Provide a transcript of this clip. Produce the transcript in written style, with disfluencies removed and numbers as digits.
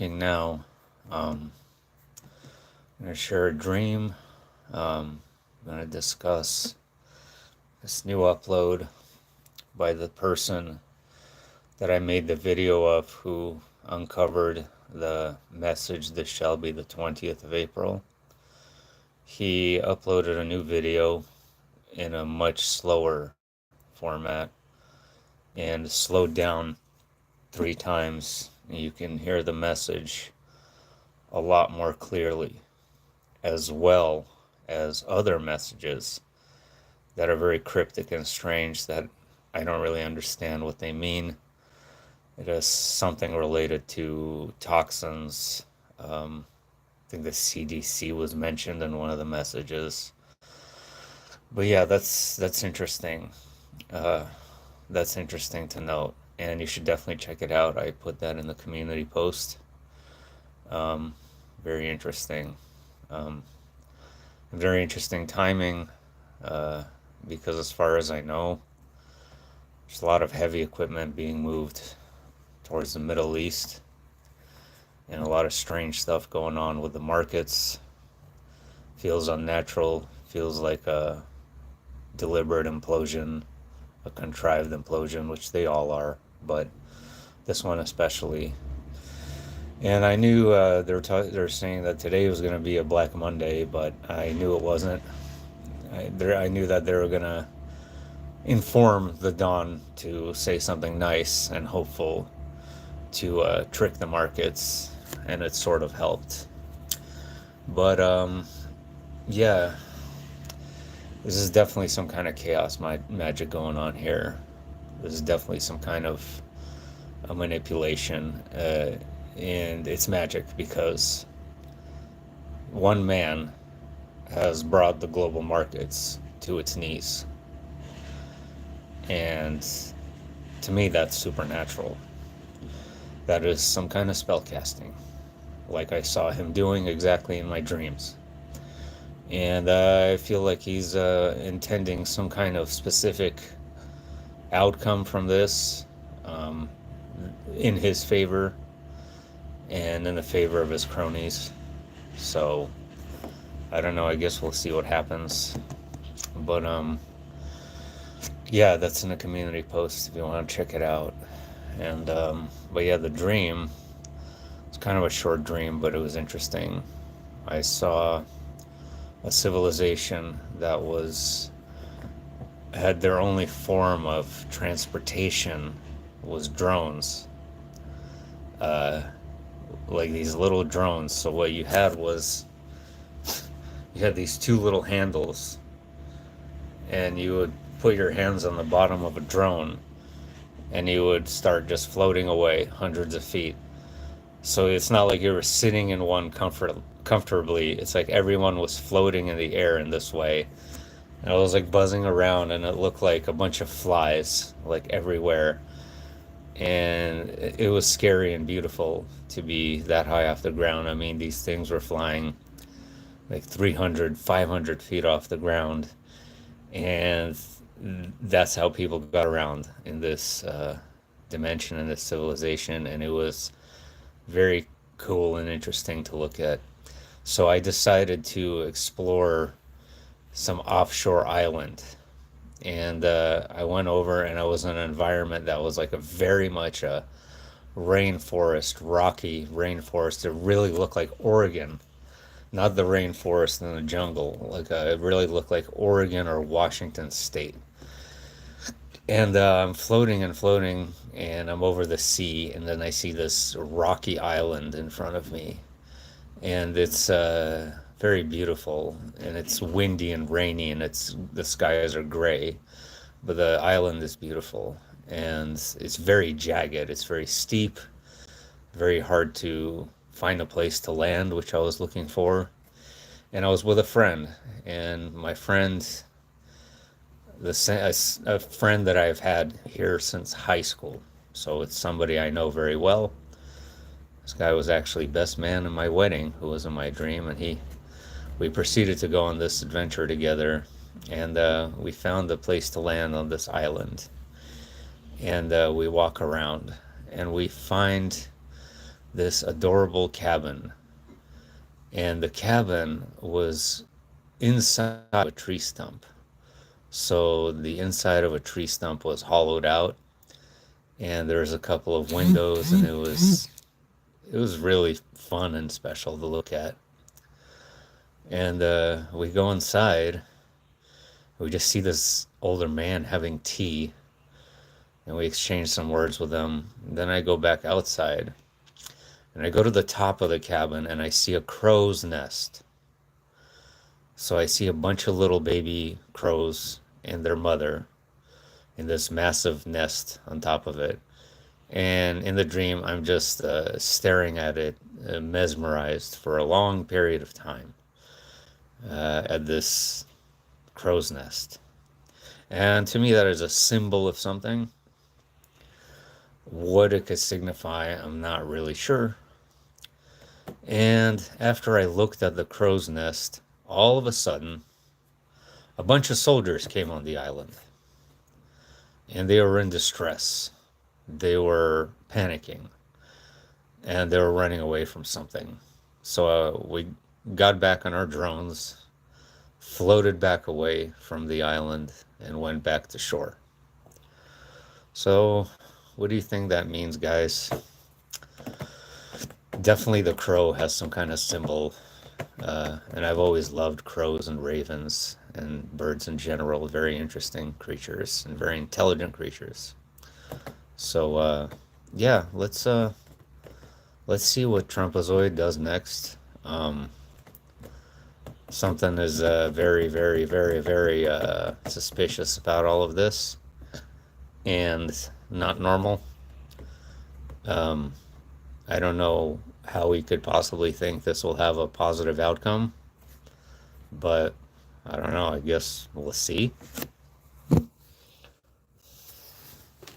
Now. Um, I'm going to share a dream. I'm going to discuss this new upload by the person that I made the video of who uncovered the message, "This shall be the 20th of April." He uploaded a new video in a much slower format and slowed down 3 times. You can hear the message a lot more clearly, as well as other messages that are very cryptic and strange that I don't really understand what they mean. It is something related to toxins. I think the CDC was mentioned in one of the messages. But yeah, that's interesting. Uh, that's interesting to note, and you should definitely check it out. I put that in the community post. Um, Very interesting. Um, Very interesting timing, uh, because as far as I know, there's a lot of heavy equipment being moved towards the Middle East, and a lot of strange stuff going on with the markets. Feels unnatural, feels like a deliberate implosion, a contrived implosion, which they all are, but this one especially. And I knew they were saying that today was going to be a Black Monday, but I knew it wasn't. I knew that they were going to inform the Dawn to say something nice and hopeful to trick the markets, and it sort of helped. But yeah, this is definitely some kind of chaos magic going on here. This is definitely some kind of a manipulation, and it's magic because one man has brought the global markets to its knees, and to me, that's supernatural. That is some kind of spell casting, like I saw him doing exactly in my dreams. And I feel like he's intending some kind of specific outcome from this, um, in his favor and in the favor of his cronies. So I don't know. I guess we'll see what happens. But yeah, that's in a community post if you want to check it out. And but yeah, the dream. It's kind of a short dream, but it was interesting. I saw a civilization that was had their only form of transportation was drones, uh, like these little drones. So what you had was you had these two little handles, and you would put your hands on the bottom of a drone, and you would start just floating away hundreds of feet. So it's not like you were sitting in one comfortably. It's like everyone was floating in the air in this way. And I was like buzzing around, and it looked like a bunch of flies, like everywhere. And it was scary and beautiful to be that high off the ground. I mean, these things were flying like 300, 500 feet off the ground. And that's how people got around in this dimension, in this civilization. And it was very cool and interesting to look at. So I decided to explore some offshore island. And I went over, and I was in an environment that was like a very much a rainforest, rocky rainforest. It really looked like Oregon, not the rainforest in the jungle. It really looked like Oregon or Washington State. And I'm floating and floating, and I'm over the sea, and then I see this rocky island in front of me, and it's very beautiful, and it's windy and rainy, and the skies are gray, but the island is beautiful, and it's very jagged. It's very steep, very hard to find a place to land, which I was looking for. And I was with a friend, and my friend, a friend that I've had here since high school. So it's somebody I know very well. This guy was actually best man in my wedding, who was in my dream, and we proceeded to go on this adventure together, and we found a place to land on this island, and we walk around, and we find this adorable cabin. And the cabin was inside a tree stump. So the inside of a tree stump was hollowed out, and there was a couple of windows, and it was really fun and special to look at. And we go inside. We just see this older man having tea, and we exchange some words with him. Then I go back outside, and I go to the top of the cabin, and I see a crow's nest. So I see a bunch of little baby crows and their mother in this massive nest on top of it. And in the dream, I'm just staring at it, mesmerized for a long period of time at this crow's nest. And to me, that is a symbol of something. What it could signify, I'm not really sure. And after I looked at the crow's nest, all of a sudden, a bunch of soldiers came on the island. And they were in distress. They were panicking. And they were running away from something. So we got back on our drones, floated back away from the island, and went back to shore. So, what do you think that means, guys? Definitely the crow has some kind of symbol. And I've always loved crows and ravens and birds in general. Very interesting creatures and very intelligent creatures. So, yeah, let's see what trumpazoid does next. Something is very, very, very, very suspicious about all of this and not normal. I don't know how we could possibly think this will have a positive outcome, but I don't know. I guess we'll see.